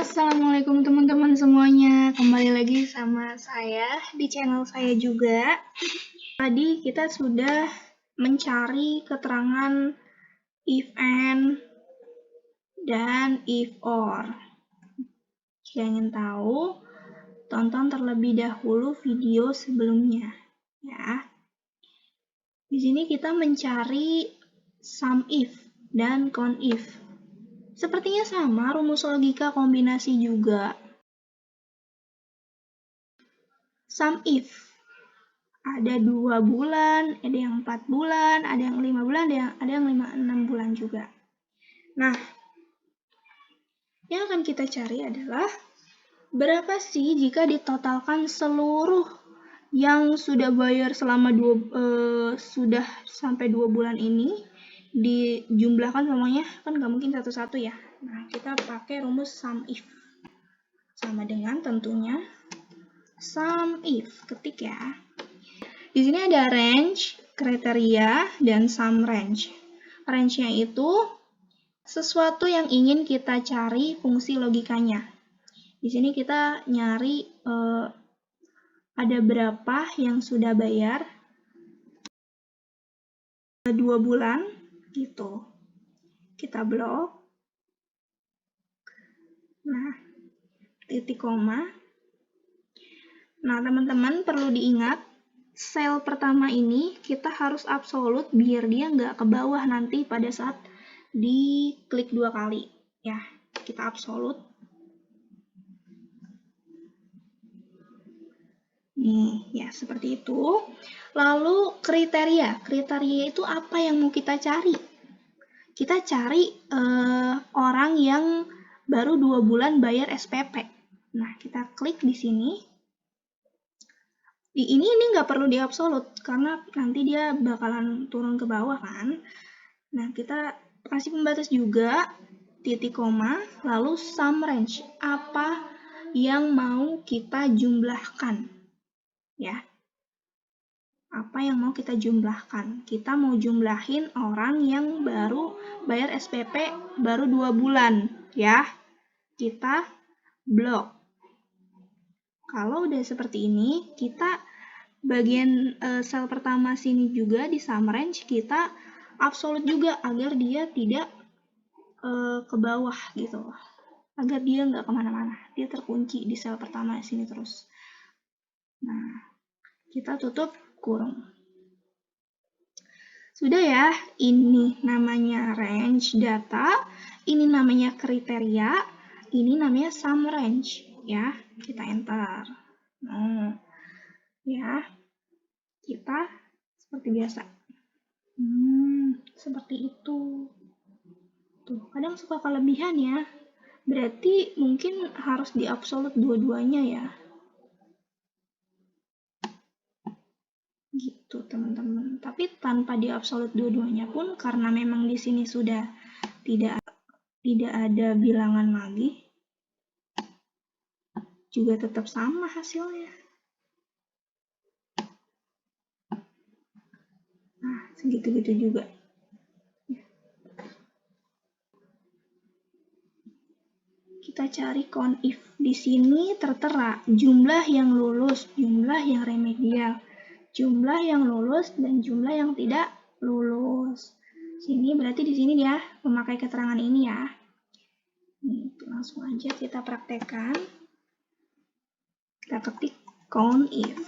Assalamualaikum teman-teman semuanya, kembali lagi sama saya di channel saya juga. Tadi kita sudah mencari keterangan if and dan if or. Jika ingin tahu, tonton terlebih dahulu video sebelumnya ya. Di sini kita mencari sum if dan count if. Sepertinya sama, rumus logika kombinasi juga. Sum if. Ada 2 bulan, ada yang 4 bulan, ada yang 5 bulan, ada yang 6 bulan juga. Nah, yang akan kita cari adalah berapa sih jika ditotalkan seluruh yang sudah bayar selama sudah sampai 2 bulan ini, dijumlahkan semuanya, kan nggak mungkin satu-satu ya. Nah, kita pakai rumus sum if. Sama dengan tentunya sum if, ketik ya. Di sini ada range, kriteria, dan sum range. Range-nya itu sesuatu yang ingin kita cari fungsi logikanya. Di sini kita nyari ada berapa yang sudah bayar 2 bulan gitu. Kita blok. Nah, titik koma. Nah, teman-teman perlu diingat, sel pertama ini kita harus absolut biar dia nggak ke bawah nanti pada saat diklik 2 kali. Ya, kita absolut. Nih, ya seperti itu. Lalu kriteria. Kriteria itu apa yang mau kita cari? Kita cari orang yang baru 2 bulan bayar SPP. Nah, kita klik di sini. Ini nggak perlu di absolut, karena nanti dia bakalan turun ke bawah kan. Nah, kita kasih pembatas juga, titik koma, lalu sum range. Apa yang mau kita jumlahkan? Ya. Apa yang mau kita jumlahkan? Kita mau jumlahin orang yang baru bayar SPP baru 2 bulan, ya. Kita blok. Kalau udah seperti ini, kita bagian sel pertama sini juga di sum range kita absolut juga agar dia tidak ke bawah gitu, agar dia nggak kemana-mana, dia terkunci di sel pertama sini terus. Nah, kita tutup kurung. Sudah ya, ini namanya range data, ini namanya kriteria, ini namanya sum range ya. Kita enter. Nah, ya, kita seperti biasa. Seperti itu. Tuh, kadang suka kelebihan ya. Berarti mungkin harus di absolut dua-duanya ya. Gitu, teman-teman. Tapi tanpa di absolut dua-duanya pun, karena memang di sini sudah tidak ada bilangan lagi, juga tetap sama hasilnya. Nah, segitu-gitu juga. Kita cari count if. Di sini tertera jumlah yang lulus, jumlah yang remedial, jumlah yang lulus, dan jumlah yang tidak lulus. Sini berarti di sini dia memakai keterangan ini ya. Nih, langsung aja kita praktekkan. Kita ketik count if.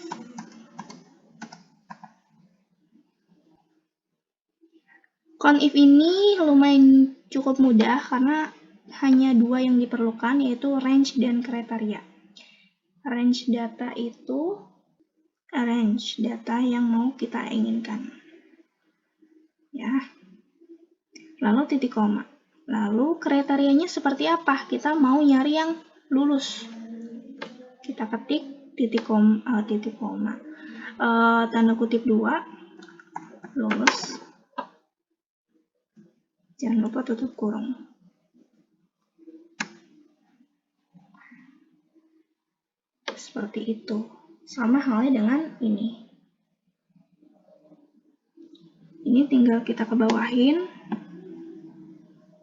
Count if ini lumayan cukup mudah karena hanya 2 yang diperlukan, yaitu range dan kriteria. Range data itu range data yang mau kita inginkan. Ya. Lalu titik koma. Lalu kriterianya seperti apa? Kita mau nyari yang lulus. Kita ketik titik koma. Tanda kutip 2, lulus. Jangan lupa tutup kurung. Seperti itu. Sama halnya dengan ini. Ini tinggal kita kebawahin,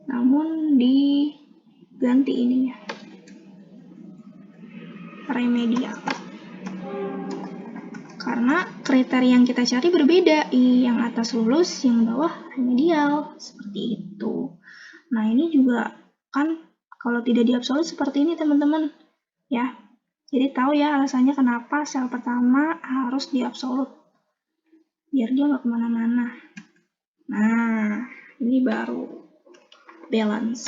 namun diganti ininya. remedial. Karena kriteria yang kita cari berbeda, yang atas lulus, yang bawah remedial, seperti itu. Nah, ini juga kan kalau tidak diabsolut seperti ini teman-teman, ya. Jadi tahu ya alasannya kenapa sel pertama harus diabsolut, biar dia nggak kemana-mana. Nah, ini baru balance.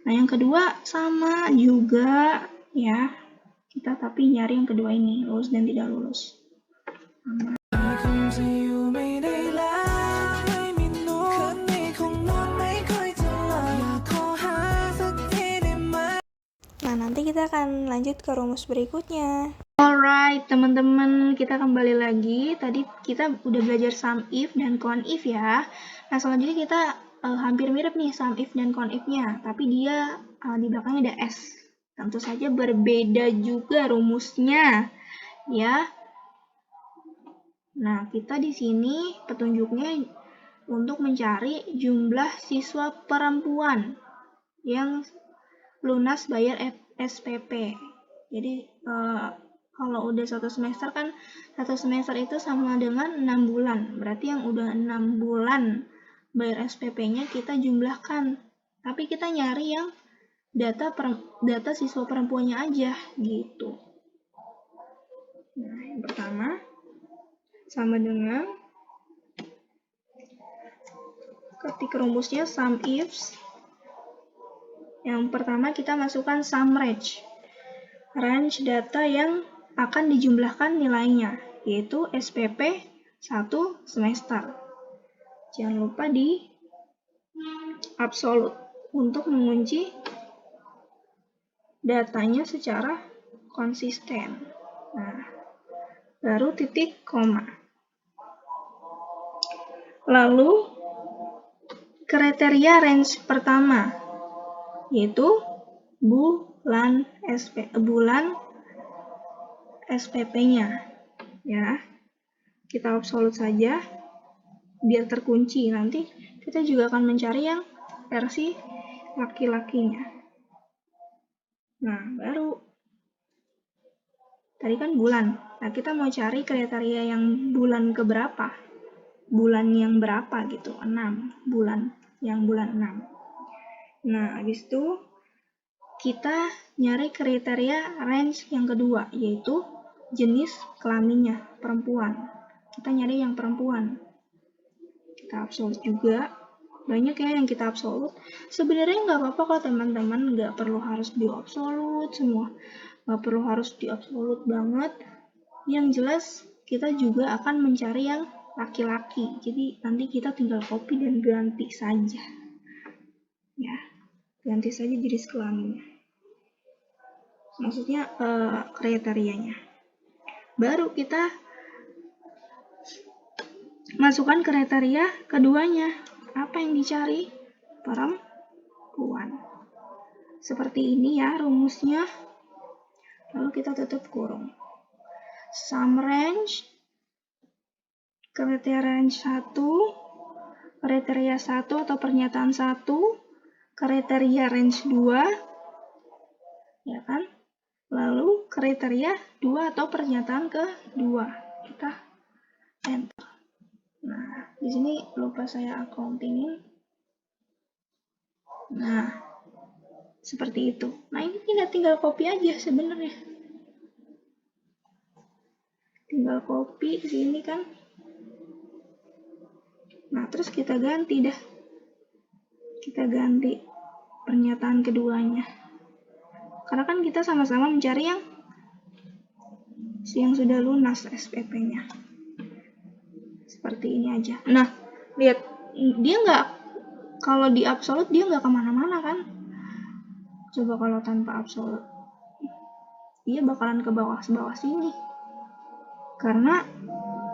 Nah, yang kedua sama juga ya, kita tapi nyari yang kedua ini, lulus dan tidak lulus. Nah, nanti kita akan lanjut ke rumus berikutnya. Alright, teman-teman, kita kembali lagi. Tadi kita udah belajar sum if dan count if ya. Nah, selanjutnya kita hampir mirip nih sum if dan count if-nya, tapi dia di belakangnya ada S. Tentu saja berbeda juga rumusnya, ya. Nah, kita di sini petunjuknya untuk mencari jumlah siswa perempuan yang lunas bayar SPP. Jadi kalau udah satu semester kan, satu semester itu sama dengan 6 bulan. Berarti yang udah 6 bulan bayar SPP-nya kita jumlahkan. Tapi kita nyari yang data siswa perempuannya aja gitu. Nah, yang pertama sama dengan ketik rumusnya sum ifs. Yang pertama kita masukkan sum range. Range data yang akan dijumlahkan nilainya, yaitu SPP 1 semester. Jangan lupa di absolute untuk mengunci datanya secara konsisten. Nah, baru titik koma. Lalu kriteria range pertama, yaitu bulan SPP-nya. Ya, kita absolut saja biar terkunci. Nanti kita juga akan mencari yang versi laki-lakinya. Nah, baru tadi kan bulan. Nah, kita mau cari kriteria yang bulan keberapa? Bulan yang berapa gitu? 6 bulan, yang bulan 6. Nah, habis itu kita nyari kriteria range yang kedua, yaitu jenis kelaminnya, perempuan. Kita nyari yang perempuan. Kita absolut juga. Banyak ya yang kita absolut. Sebenarnya nggak apa-apa kok teman-teman, nggak perlu harus di absolut semua. Nggak perlu harus di absolut banget. Yang jelas kita juga akan mencari yang laki-laki. Jadi nanti kita tinggal copy dan ganti saja. Ya, ganti saja jenis kelaminnya. Maksudnya kriterianya. Baru kita masukkan kriteria keduanya. Apa yang dicari? Perempuan. Seperti ini ya rumusnya. Lalu kita tutup kurung. Sum range, kriteria range 1, kriteria 1 atau pernyataan 1, kriteria range 2, ya kan? Lalu kriteria 2 atau pernyataan kedua. Kita enter. Nah, di sini lupa saya accountingin. Nah, seperti itu. Nah, ini tinggal copy aja sebenarnya. Tinggal copy di sini kan. Nah, terus kita ganti dah. Kita ganti pernyataan keduanya. Karena kan kita sama-sama mencari yang sudah lunas SPP-nya. Seperti ini aja. Nah, lihat. Dia nggak, kalau di absolut dia nggak kemana-mana kan. Coba kalau tanpa absolut. Dia bakalan ke bawah sini. Karena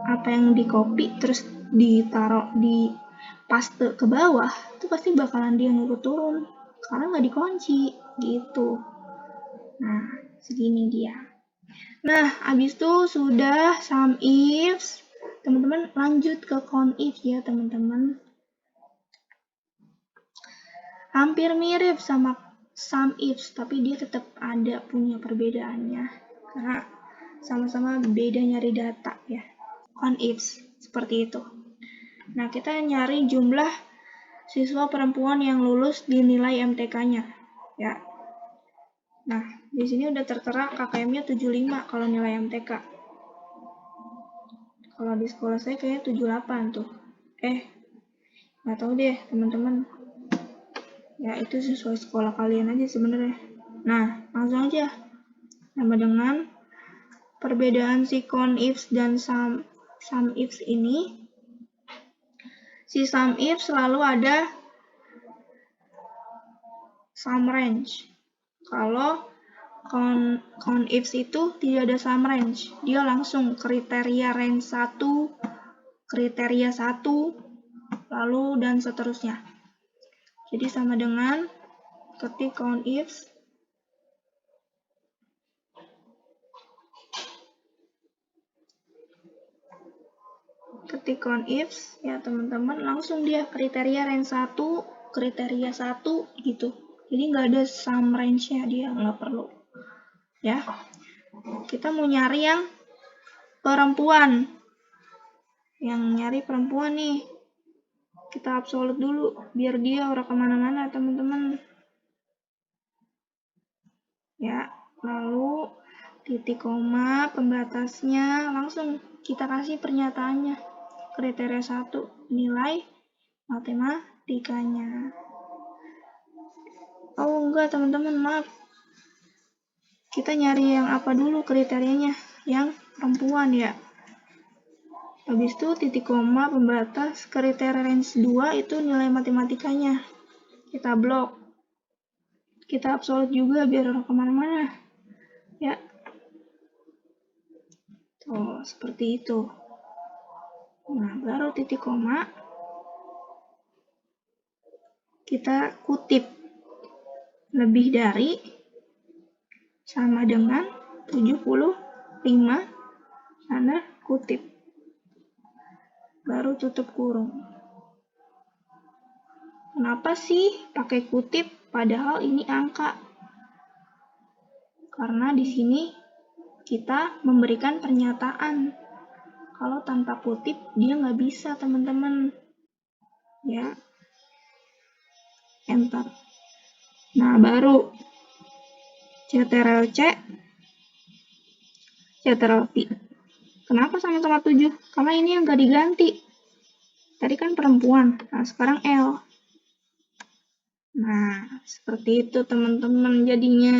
apa yang di copy terus ditaruh di paste ke bawah itu pasti bakalan dia ngikut turun karena nggak dikunci gitu. Nah, segini dia. Nah, habis itu sudah sum ifs. Teman-teman lanjut ke count if ya teman-teman. Hampir mirip sama sum ifs, tapi dia tetap ada punya perbedaannya. karena sama-sama beda nyari data ya. CONIFS seperti itu. Nah, kita nyari jumlah siswa perempuan yang lulus dinilai MTK-nya ya. Nah, di sini udah tertera KKM-nya 75 kalau nilai MTK. Kalau di sekolah saya kayaknya 78 tuh. Nggak tahu deh teman-teman. Ya, itu sesuai sekolah kalian aja sebenarnya. Nah, langsung aja. Sama dengan perbedaan si CONIFS dan SUMIFS ini, si SUMIFS selalu ada sum range. Kalau CONIFS itu tidak ada sum range. Dia langsung kriteria range 1, kriteria 1, lalu dan seterusnya. Jadi sama dengan ketik CONIFS ya teman-teman, langsung dia kriteria range 1, kriteria 1 gitu. Jadi nggak ada sum range-nya, dia nggak perlu. Ya, kita mau nyari yang perempuan. Yang nyari perempuan nih, kita absolut dulu biar dia ora kemana-mana teman-teman. Ya, lalu titik koma pembatasnya langsung kita kasih pernyataannya. Kriteria 1 nilai matematikanya. Oh enggak teman-teman, maaf. Kita nyari yang apa dulu kriterianya? Yang perempuan ya. Habis itu titik koma pembatas kriteria range 2 itu nilai matematikanya. Kita blok. Kita absolut juga biar orang kemana-mana. Ya. Tuh, seperti itu. Nah, baru titik koma. Kita kutip lebih dari sama dengan 75 tanda kutip. Baru tutup kurung. Kenapa sih pakai kutip padahal ini angka? Karena di sini kita memberikan pernyataan. Kalau tanpa kutip dia nggak bisa teman-teman. Ya. Enter. Nah, baru CTRL-C, CTRL-V. Kenapa sama-sama 7? Karena ini yang nggak diganti. Tadi kan perempuan, nah sekarang L. Nah, seperti itu teman-teman jadinya.